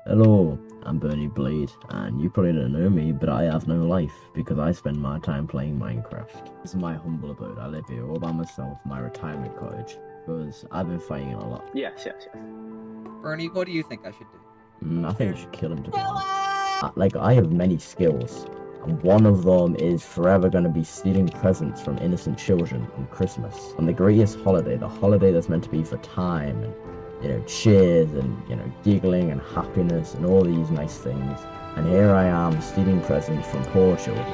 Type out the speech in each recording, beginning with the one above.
Hello, I'm BernieBlade, and you probably don't know me, but I have no life because I spend my time playing Minecraft. This is my humble abode. I live here all by myself, my retirement cottage, because I've been fighting a lot. Yes. Bernie, what do you think I should do? I think I should kill him, to be honest. I have many skills, and one of them is forever going to be stealing presents from innocent children on Christmas. On the greatest holiday, the holiday that's meant to be for time and cheers and, giggling and happiness and all these nice things. And here I am stealing presents from poor children.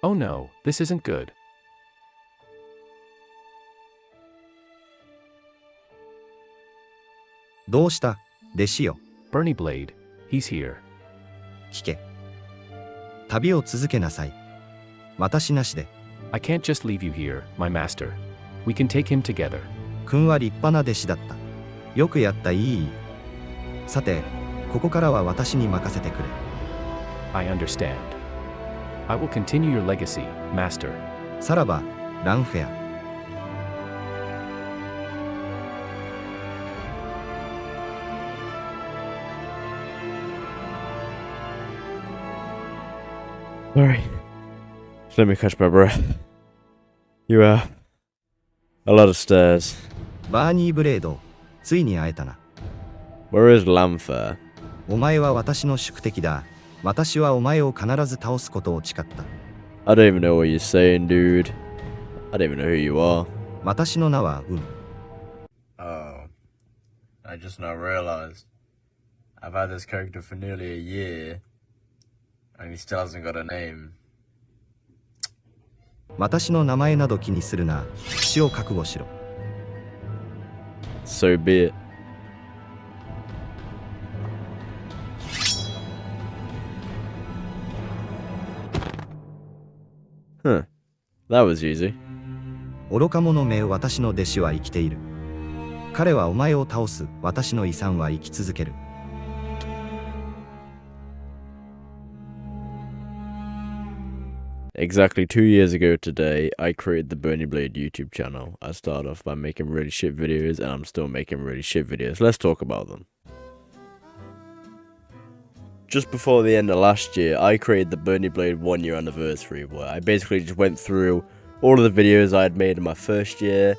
Oh no, this isn't good. BernieBlade, he's here. 聞け。旅を続けなさい。私なしで。I can't just leave you here, my master. We can take him together. 君は立派な弟子だった。よくやったいい。さて、ここからは私に任せてくれ。I understand. I will continue your legacy, master. さらば、ランフェア。Sorry. Just let me catch my breath. You a lot of stairs. バーニーブレード、ついに会えたな。Where is Lamfair? お前は私の宿敵だ。私はお前を必ず倒すことを誓った。I don't even know what you're saying, dude. I don't even know who you are. 私の名はOh. I just now realized. I've had this character for nearly a year. And he still hasn't got a name. 私の名前など気にするな。死を覚悟しろ。So be it. Huh. That was easy. 愚か者め、私の弟子は生きている。彼はお前を倒す。私の遺産は生き続ける。Exactly 2 years ago today, I created the BernieBlade YouTube channel. I started off by making really shit videos, and I'm still making really shit videos. Let's talk about them. Just before the end of last year, I created the BernieBlade 1 year anniversary, where I basically just went through all of the videos I had made in my first year,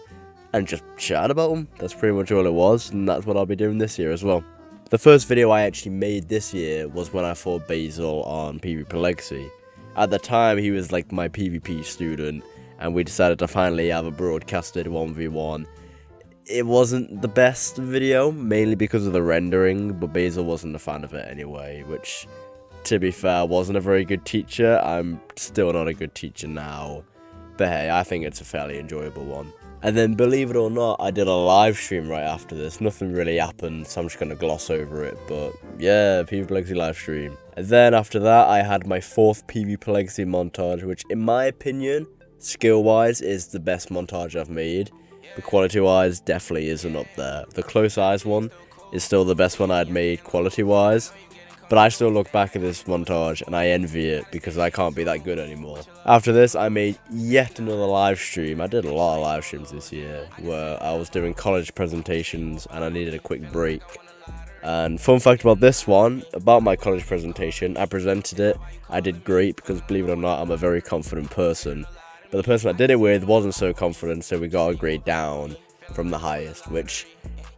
and just chatted about them. That's pretty much all it was, and that's what I'll be doing this year as well. The first video I actually made this year was when I fought Basil on PvP Legacy. At the time, he was like my PvP student, and we decided to finally have a broadcasted 1v1. It wasn't the best video, mainly because of the rendering, but Basil wasn't a fan of it anyway, which, to be fair, wasn't a very good teacher. I'm still not a good teacher now, but hey, I think it's a fairly enjoyable one. And then, believe it or not, I did a live stream right after this. Nothing really happened, so I'm just going to gloss over it. But yeah, PvP Legacy live stream. And then after that, I had my 4th PvP Legacy montage, which in my opinion, skill-wise, is the best montage I've made. But quality-wise, definitely isn't up there. The Close Eyes one is still the best one I'd made quality-wise. But I still look back at this montage and I envy it because I can't be that good anymore. After this, I made yet another live stream. I did a lot of live streams this year where I was doing college presentations and I needed a quick break. And fun fact about this one, about my college presentation, I presented it. I did great because, believe it or not, I'm a very confident person. But the person I did it with wasn't so confident, so we got a grade down from the highest, which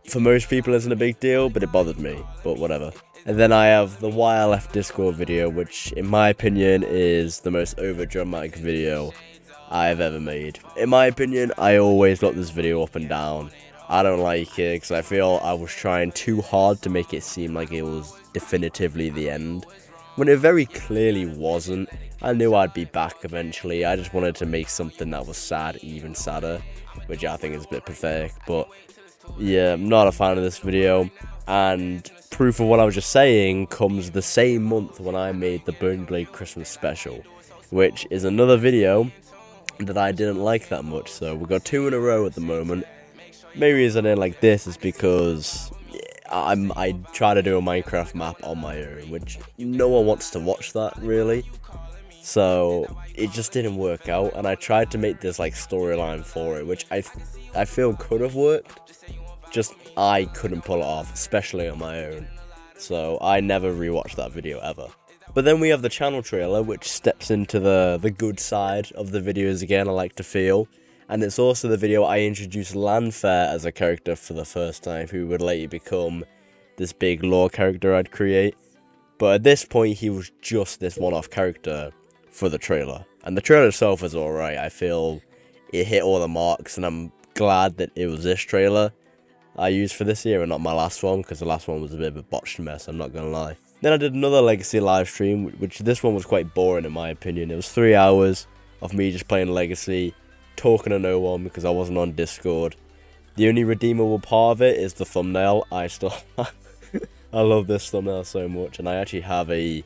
for most people isn't a big deal, but it bothered me. But whatever. And then I have the Why I Left Discord video, which in my opinion is the most overdramatic video I've ever made. In my opinion, I always got this video up and down. I don't like it because I feel I was trying too hard to make it seem like it was definitively the end, when it very clearly wasn't. I knew I'd be back eventually. I just wanted to make something that was sad even sadder, which I think is a bit pathetic. But yeah, I'm not a fan of this video. And proof of what I was just saying comes the same month when I made the BernieBlade Christmas special, which is another video that I didn't like that much. So we've got 2 in a row at the moment. Main reason I didn't like this is because I try to do a Minecraft map on my own, which no one wants to watch that really. So it just didn't work out, and I tried to make this like storyline for it, which I feel could have worked. Just I couldn't pull it off, especially on my own. So I never rewatched that video ever. But then we have the channel trailer, which steps into the good side of the videos again, I like to feel. And it's also the video I introduced Landfair as a character for the first time, who would later become this big lore character I'd create. But at this point, he was just this one-off character for the trailer. And the trailer itself was alright. I feel it hit all the marks, and I'm glad that it was this trailer I used for this year and not my last one, because the last one was a bit of a botched mess, I'm not gonna lie. Then I did another Legacy live stream, which this one was quite boring in my opinion. It was 3 hours of me just playing Legacy, talking to no one because I wasn't on Discord. The only redeemable part of it is the thumbnail. I love this thumbnail so much, and I actually have a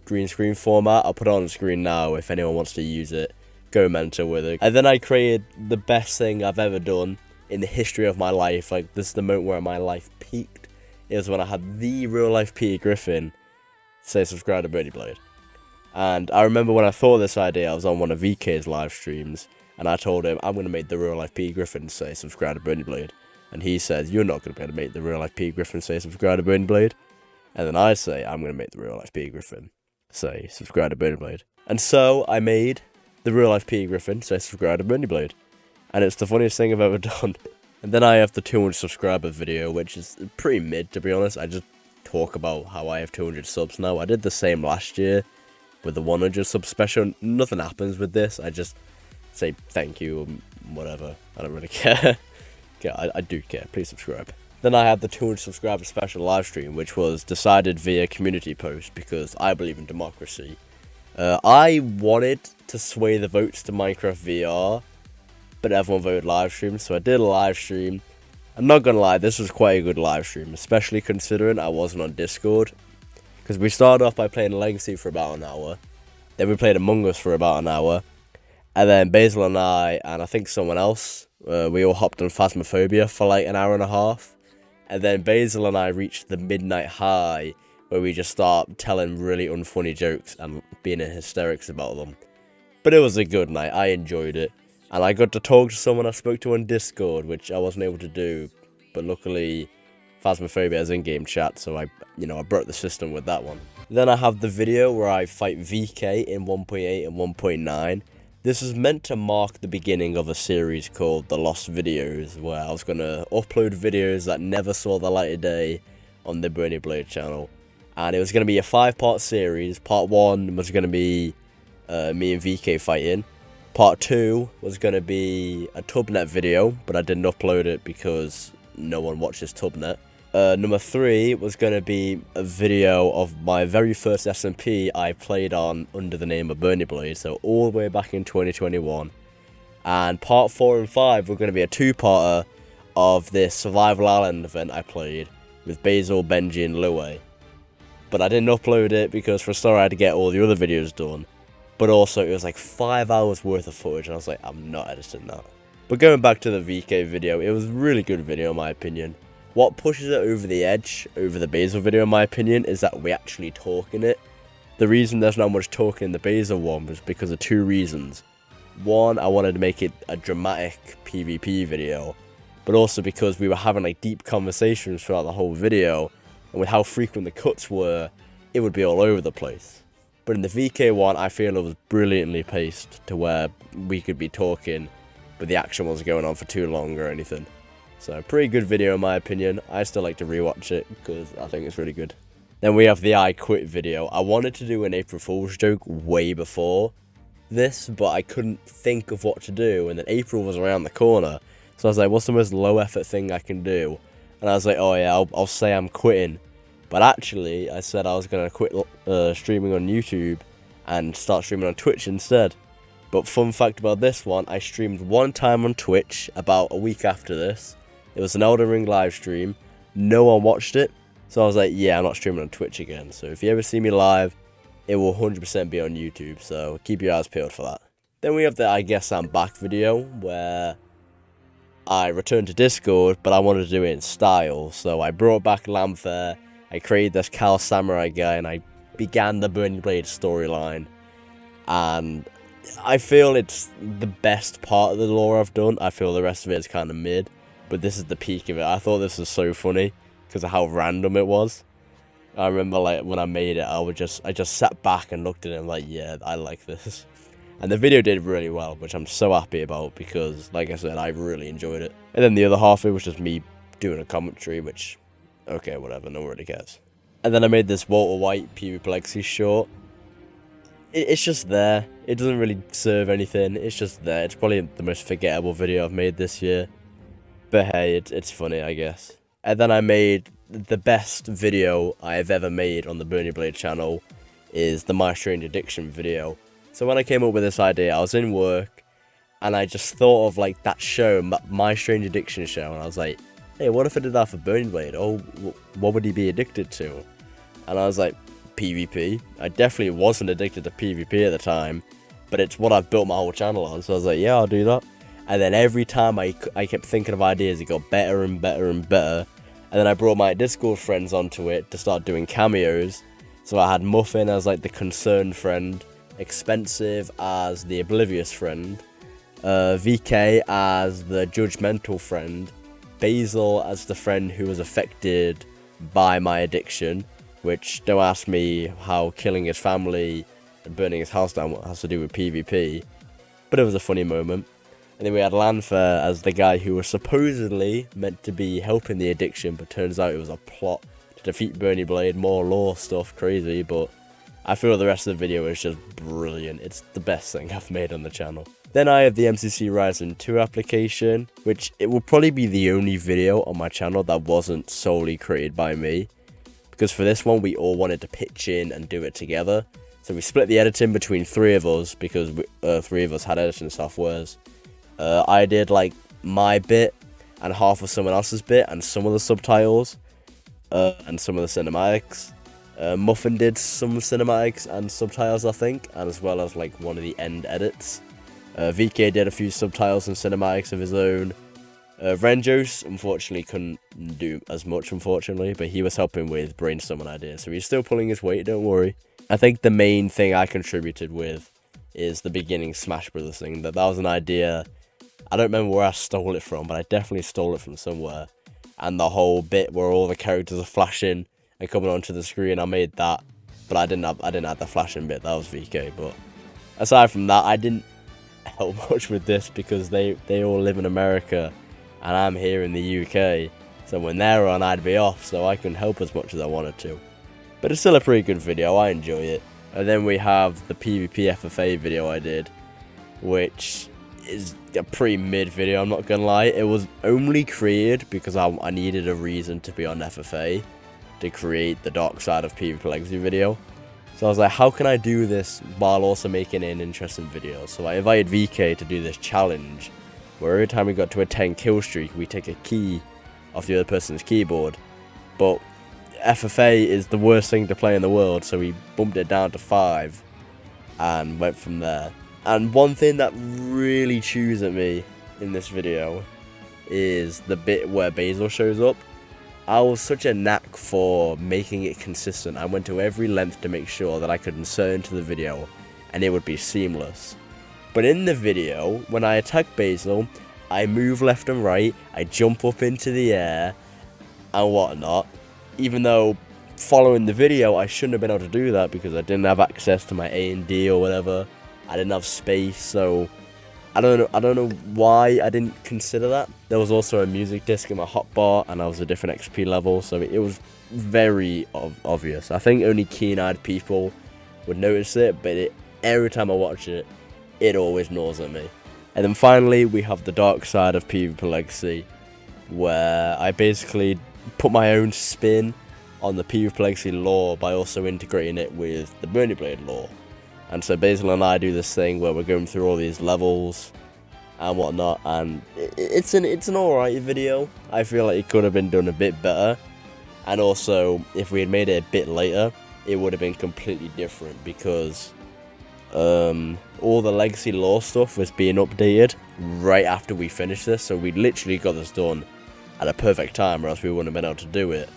green screen format. I'll put it on the screen now if anyone wants to use it. Go mental with it. And then I created the best thing I've ever done in the history of my life. Like, this is the moment where my life peaked. It was when I had the real life Peter Griffin say subscribe to BernieBlade. And I remember when I thought of this idea, I was on one of VK's live streams, and I told him, I'm going to make the real life Peter Griffin say subscribe to BernieBlade. And he says, you're not going to be able to make the real life Peter Griffin say subscribe to BernieBlade. And then I say, I'm going to make the real life Peter Griffin say subscribe to BernieBlade. And so I made the real life Peter Griffin say subscribe to BernieBlade. And it's the funniest thing I've ever done. And then I have the 200 subscriber video, which is pretty mid, to be honest. I just talk about how I have 200 subs now. I did the same last year with the 100 sub special. Nothing happens with this. I just say thank you and whatever. I don't really care. Yeah, I do care. Please subscribe. Then I had the 200 subscriber special live stream, which was decided via community post because I believe in democracy. I wanted to sway the votes to Minecraft VR, but everyone voted live stream, so I did a live stream. I'm not gonna lie, this was quite a good live stream, especially considering I wasn't on Discord. Because we started off by playing Legacy for about an hour, then we played Among Us for about an hour, and then Basil and I think someone else, we all hopped on Phasmophobia for like an hour and a half. And then Basil and I reached the midnight high, where we just start telling really unfunny jokes and being in hysterics about them. But it was a good night, I enjoyed it. And I got to talk to someone I spoke to on Discord, which I wasn't able to do. But luckily, Phasmophobia has in-game chat, so I broke the system with that one. Then I have the video where I fight VK in 1.8 and 1.9. This is meant to mark the beginning of a series called The Lost Videos, where I was going to upload videos that never saw the light of day on the BernieBlade channel. And it was going to be a 5-part series. Part 1 was going to be me and VK fighting. Part 2 was going to be a Tubnet video, but I didn't upload it because no one watches Tubnet. Number 3 was going to be a video of my very first SMP I played on under the name of BernieBlade, so all the way back in 2021. And part 4 and 5 were going to be a 2-parter of this Survival Island event I played with Basil, Benji and Lue. But I didn't upload it because for a start I had to get all the other videos done. But also, it was like 5 hours worth of footage, and I was like, I'm not editing that. But going back to the VK video, it was a really good video in my opinion. What pushes it over the edge, over the Basil video in my opinion, is that we actually talk in it. The reason there's not much talking in the Basil one was because of 2 reasons. One, I wanted to make it a dramatic PvP video, but also because we were having like deep conversations throughout the whole video, and with how frequent the cuts were, it would be all over the place. But in the VK one, I feel it was brilliantly paced to where we could be talking, but the action wasn't going on for too long or anything. So pretty good video in my opinion. I still like to rewatch it because I think it's really good. Then we have the I Quit video. I wanted to do an April Fool's joke way before this, but I couldn't think of what to do, and then April was around the corner. So I was like, what's the most low effort thing I can do? And I was like, oh yeah, I'll say I'm quitting. But actually, I said I was going to quit streaming on YouTube and start streaming on Twitch instead. But fun fact about this one, I streamed one time on Twitch about a week after this. It was an Elden Ring live stream. No one watched it. So I was like, yeah, I'm not streaming on Twitch again. So if you ever see me live, it will 100% be on YouTube. So keep your eyes peeled for that. Then we have the I Guess I'm Back video, where I returned to Discord, but I wanted to do it in style. So I brought back Lamfair, I created this Cal Samurai guy, and I began the BernieBlade storyline. And I feel it's the best part of the lore I've done. I feel the rest of it is kind of mid, but this is the peak of it. I thought this was so funny because of how random it was. I remember like when I made it, I just sat back and looked at it and like, yeah, I like this. And the video did really well, which I'm so happy about because, like I said, I really enjoyed it. And then the other half of it was just me doing a commentary, which, okay, whatever, no one really cares. And then I made this Walter White PvPlexi short. It's just there. It doesn't really serve anything. It's just there. It's probably the most forgettable video I've made this year. But hey, it's funny, I guess. And then I made the best video I've ever made on the BernieBlade channel is the My Strange Addiction video. So when I came up with this idea, I was in work and I just thought of like that show, My Strange Addiction show, and I was like, hey, what if I did that for BernieBlade? Oh, what would he be addicted to? And I was like, PvP. I definitely wasn't addicted to PvP at the time, but it's what I've built my whole channel on, so I was like, yeah, I'll do that. And then every time I kept thinking of ideas, it got better and better and better. And then I brought my Discord friends onto it to start doing cameos. So I had Muffin as like the concerned friend, Expensive as the oblivious friend, VK as the judgmental friend, Basil as the friend who was affected by my addiction, which, don't ask me how killing his family and burning his house down has to do with PvP, but it was a funny moment. And then we had Lanfair as the guy who was supposedly meant to be helping the addiction, but turns out it was a plot to defeat BernieBlade, more lore stuff, crazy, but I feel the rest of the video is just brilliant. It's the best thing I've made on the channel. Then I have the MCC Ryzen 2 application, which it will probably be the only video on my channel that wasn't solely created by me. Because for this one, we all wanted to pitch in and do it together. So we split the editing between three of us because three of us had editing softwares. I did like my bit and half of someone else's bit and some of the subtitles and some of the cinematics. Muffin did some cinematics and subtitles, I think, and as well as like one of the end edits. VK did a few subtitles and cinematics of his own. Renjos unfortunately couldn't do as much, unfortunately, but he was helping with brainstorming ideas, so he's still pulling his weight, don't worry. I think the main thing I contributed with is the beginning Smash Brothers thing. That was an idea. I don't remember where I stole it from, but I definitely stole it from somewhere. And the whole bit where all the characters are flashing and coming onto the screen, I made that, but I didn't have the flashing bit. That was VK. But aside from that, I didn't help much with this because they all live in America and I'm here in the UK. So when they're on, I'd be off, so I couldn't help as much as I wanted to. But it's still a pretty good video. I enjoy it. And then we have the PvP FFA video I did, which is a pretty mid video, I'm not gonna lie. It was only created because I needed a reason to be on FFA to create the dark side of PvPlexi video. So I was like, how can I do this while also making an interesting video? So I invited VK to do this challenge where every time we got to a 10 kill streak, we take a key off the other person's keyboard. But FFA is the worst thing to play in the world, so we bumped it down to 5 and went from there. And one thing that really chews at me in this video is the bit where Basil shows up. I was such a knack for making it consistent. I went to every length to make sure that I could insert into the video and it would be seamless. But in the video, when I attack Basil, I move left and right, I jump up into the air and whatnot. Even though following the video, I shouldn't have been able to do that because I didn't have access to my A and D or whatever. I didn't have space, so I don't know why I didn't consider that. There was also a music disc in my hotbar, and I was a different XP level, so it was very obvious. I think only keen-eyed people would notice it, but every time I watch it, it always gnaws at me. And then finally, we have the dark side of PvP Legacy, where I basically put my own spin on the PvP Legacy lore by also integrating it with the BernieBlade lore. And so Basil and I do this thing where we're going through all these levels and whatnot, and it's an alright video. I feel like it could have been done a bit better, and also if we had made it a bit later, it would have been completely different, because all the legacy lore stuff was being updated right after we finished this, so we literally got this done at a perfect time, or else we wouldn't have been able to do it.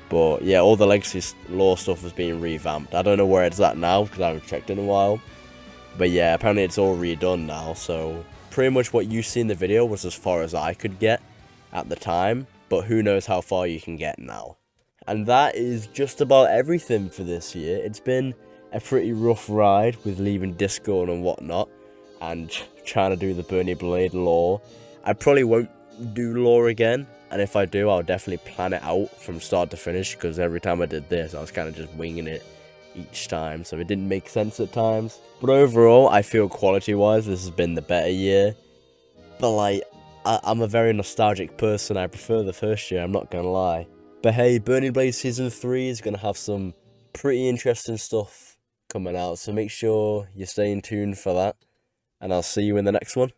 But yeah, all the legacy lore stuff was being revamped. I don't know where it's at now, because I haven't checked in a while. But yeah, apparently it's all redone now, so pretty much what you see in the video was as far as I could get at the time, but who knows how far you can get now. And that is just about everything for this year. It's been a pretty rough ride with leaving Discord and whatnot, and trying to do the BernieBlade lore. I probably won't do lore again, and if I do, I'll definitely plan it out from start to finish, because every time I did this, I was kind of just winging it each time, so it didn't make sense at times. But overall, I feel quality-wise, this has been the better year. But like, I'm a very nostalgic person. I prefer the first year, I'm not gonna lie. But hey, BernieBlade Season 3 is gonna have some pretty interesting stuff coming out, so make sure you're staying tuned for that, and I'll see you in the next one.